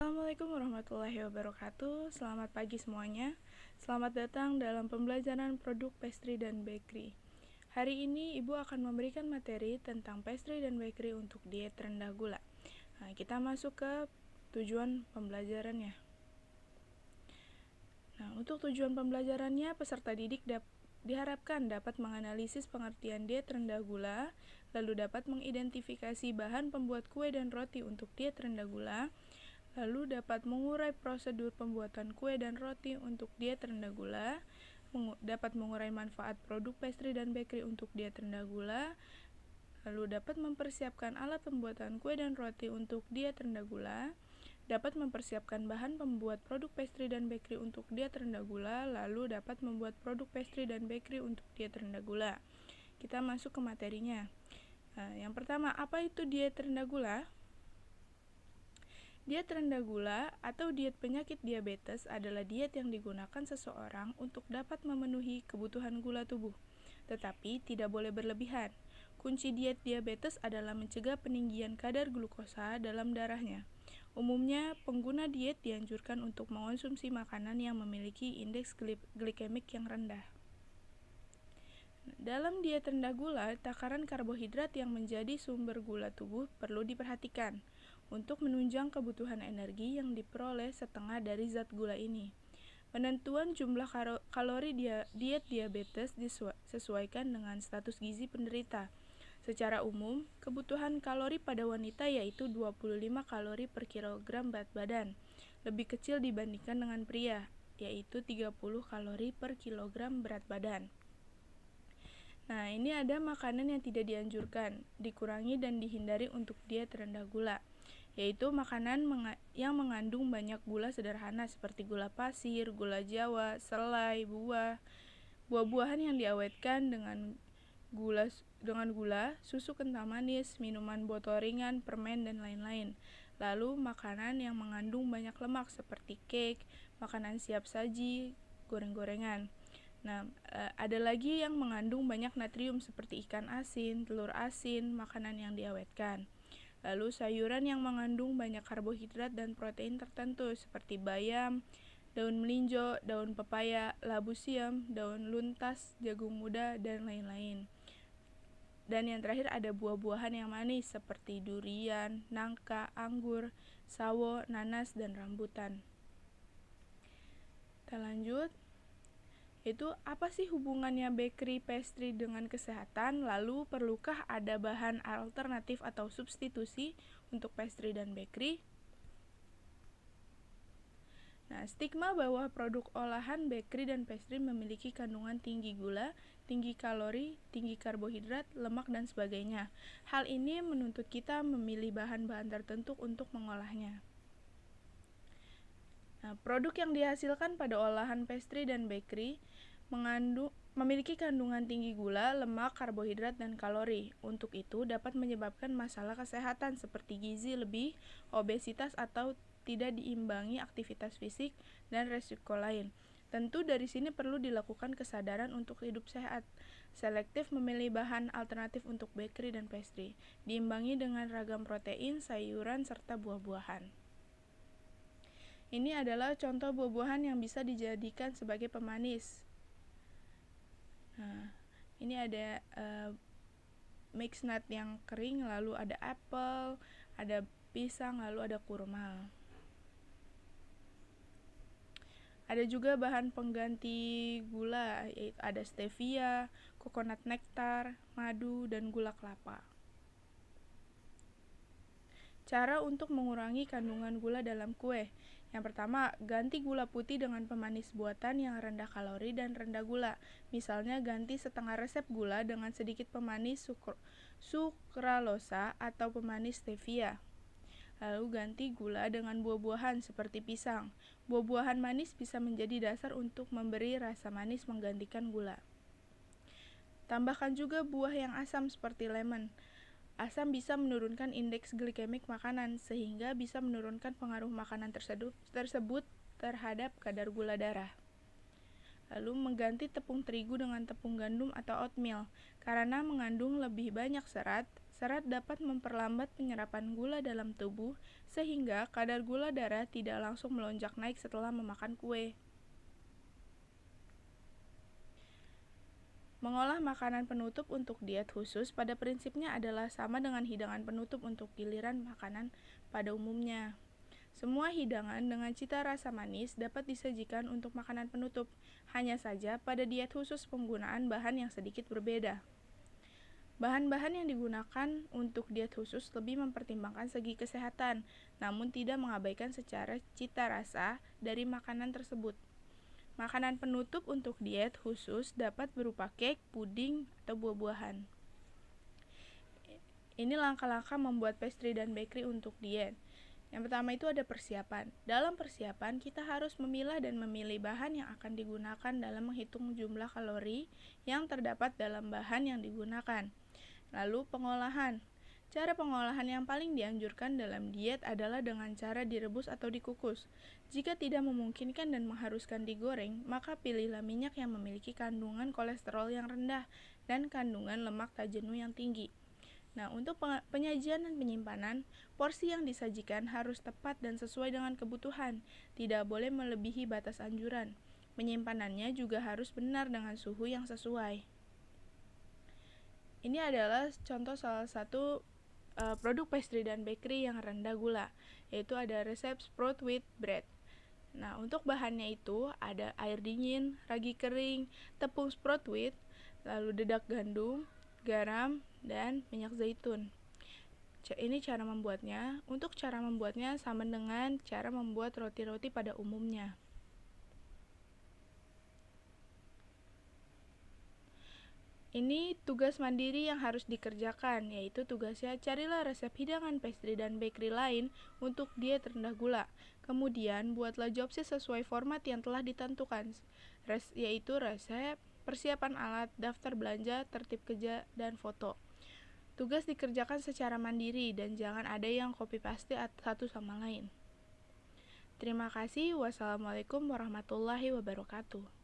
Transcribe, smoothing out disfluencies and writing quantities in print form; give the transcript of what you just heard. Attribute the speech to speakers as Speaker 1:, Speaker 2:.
Speaker 1: Assalamualaikum warahmatullahi wabarakatuh. Selamat pagi semuanya. Selamat datang dalam pembelajaran produk pastry dan bakery. Hari ini Ibu akan memberikan materi tentang pastry dan bakery untuk diet rendah gula. Nah, kita masuk ke tujuan pembelajarannya. Nah, untuk tujuan pembelajarannya, peserta didik diharapkan dapat menganalisis pengertian diet rendah gula, lalu dapat mengidentifikasi bahan pembuat kue dan roti untuk diet rendah gula, lalu dapat mengurai prosedur pembuatan kue dan roti untuk diet rendah gula, dapat mengurai manfaat produk pastry dan bakery untuk diet rendah gula, lalu dapat mempersiapkan alat pembuatan kue dan roti untuk diet rendah gula, dapat mempersiapkan bahan pembuat produk pastry dan bakery untuk diet rendah gula, lalu dapat membuat produk pastry dan bakery untuk diet rendah gula. Kita masuk ke materinya. Nah, yang pertama, apa itu diet rendah gula? Diet rendah gula atau diet penyakit diabetes adalah diet yang digunakan seseorang untuk dapat memenuhi kebutuhan gula tubuh, tetapi tidak boleh berlebihan. Kunci diet diabetes adalah mencegah peninggian kadar glukosa dalam darahnya. Umumnya, pengguna diet dianjurkan untuk mengonsumsi makanan yang memiliki indeks glikemik yang rendah. Dalam diet rendah gula, takaran karbohidrat yang menjadi sumber gula tubuh perlu diperhatikan untuk menunjang kebutuhan energi yang diperoleh setengah dari zat gula ini. Penentuan jumlah kalori diet diabetes disesuaikan dengan status gizi penderita. Secara umum, kebutuhan kalori pada wanita yaitu 25 kalori per kilogram berat badan, lebih kecil dibandingkan dengan pria, yaitu 30 kalori per kilogram berat badan. Nah, ini ada makanan yang tidak dianjurkan, dikurangi dan dihindari untuk diet rendah gula, yaitu makanan yang mengandung banyak gula sederhana seperti gula pasir, gula jawa, selai, buah-buahan yang diawetkan dengan gula, susu kental manis, minuman botol ringan, permen, dan lain-lain. Lalu, makanan yang mengandung banyak lemak seperti cake, makanan siap saji, goreng-gorengan. Nah, ada lagi yang mengandung banyak natrium seperti ikan asin, telur asin, makanan yang diawetkan. Lalu sayuran yang mengandung banyak karbohidrat dan protein tertentu seperti bayam, daun melinjo, daun pepaya, labu siam, daun luntas, jagung muda, dan lain-lain. Dan yang terakhir ada buah-buahan yang manis seperti durian, nangka, anggur, sawo, nanas, dan rambutan. Kita lanjut. Itu apa sih hubungannya bakery pastry dengan kesehatan? Lalu perlukah ada bahan alternatif atau substitusi untuk pastry dan bakery? Nah, stigma bahwa produk olahan bakery dan pastry memiliki kandungan tinggi gula, tinggi kalori, tinggi karbohidrat, lemak, dan sebagainya. Hal ini menuntut kita memilih bahan-bahan tertentu untuk mengolahnya. Nah, produk yang dihasilkan pada olahan pastry dan bakery memiliki kandungan tinggi gula, lemak, karbohidrat, dan kalori. Untuk itu, dapat menyebabkan masalah kesehatan seperti gizi lebih, obesitas, atau tidak diimbangi aktivitas fisik, dan resiko lain. Tentu dari sini perlu dilakukan kesadaran untuk hidup sehat. Selektif memilih bahan alternatif untuk bakery dan pastry, diimbangi dengan ragam protein, sayuran, serta buah-buahan. Ini adalah contoh buah-buahan yang bisa dijadikan sebagai pemanis. Nah, ini ada mixed nut yang kering, lalu ada apel, ada pisang, lalu ada kurma. Ada juga bahan pengganti gula, yaitu ada stevia, coconut nectar, madu, dan gula kelapa. Cara untuk mengurangi kandungan gula dalam kue. Yang pertama, ganti gula putih dengan pemanis buatan yang rendah kalori dan rendah gula. Misalnya, ganti setengah resep gula dengan sedikit pemanis sukralosa atau pemanis stevia. Lalu ganti gula dengan buah-buahan seperti pisang. Buah-buahan manis bisa menjadi dasar untuk memberi rasa manis menggantikan gula. Tambahkan juga buah yang asam seperti lemon. Asam bisa menurunkan indeks glikemik makanan, sehingga bisa menurunkan pengaruh makanan tersebut terhadap kadar gula darah. Lalu mengganti tepung terigu dengan tepung gandum atau oatmeal, karena mengandung lebih banyak serat, Serat dapat memperlambat penyerapan gula dalam tubuh, sehingga kadar gula darah tidak langsung melonjak naik setelah memakan kue. Mengolah makanan penutup untuk diet khusus pada prinsipnya adalah sama dengan hidangan penutup untuk giliran makanan pada umumnya. Semua hidangan dengan cita rasa manis dapat disajikan untuk makanan penutup, hanya saja pada diet khusus penggunaan bahan yang sedikit berbeda. Bahan-bahan yang digunakan untuk diet khusus lebih mempertimbangkan segi kesehatan, namun tidak mengabaikan secara cita rasa dari makanan tersebut. Makanan penutup untuk diet khusus dapat berupa cake, puding, atau buah-buahan. Ini langkah-langkah membuat pastry dan bakery untuk diet. Yang pertama itu ada persiapan. Dalam persiapan, kita harus memilah dan memilih bahan yang akan digunakan dalam menghitung jumlah kalori yang terdapat dalam bahan yang digunakan. Lalu pengolahan. Cara pengolahan yang paling dianjurkan dalam diet adalah dengan cara direbus atau dikukus. Jika tidak memungkinkan dan mengharuskan digoreng, maka pilihlah minyak yang memiliki kandungan kolesterol yang rendah dan kandungan lemak tak jenuh yang tinggi. Nah, untuk penyajian dan penyimpanan, porsi yang disajikan harus tepat dan sesuai dengan kebutuhan, tidak boleh melebihi batas anjuran. Penyimpanannya juga harus benar dengan suhu yang sesuai. Ini adalah contoh salah satu produk pastry dan bakery yang rendah gula, yaitu ada resep sprout wheat bread. Nah, untuk bahannya itu ada air dingin, ragi kering, tepung sprout wheat, lalu dedak gandum, garam, dan minyak zaitun. Ini cara membuatnya. Untuk cara membuatnya sama dengan cara membuat roti-roti pada umumnya. Ini tugas mandiri yang harus dikerjakan, yaitu tugasnya carilah resep hidangan pastry dan bakery lain untuk diet rendah gula. Kemudian, buatlah jobsis sesuai format yang telah ditentukan, yaitu resep, persiapan alat, daftar belanja, tertib kerja, dan foto. Tugas dikerjakan secara mandiri dan jangan ada yang copy paste satu sama lain. Terima kasih. Wassalamualaikum warahmatullahi wabarakatuh.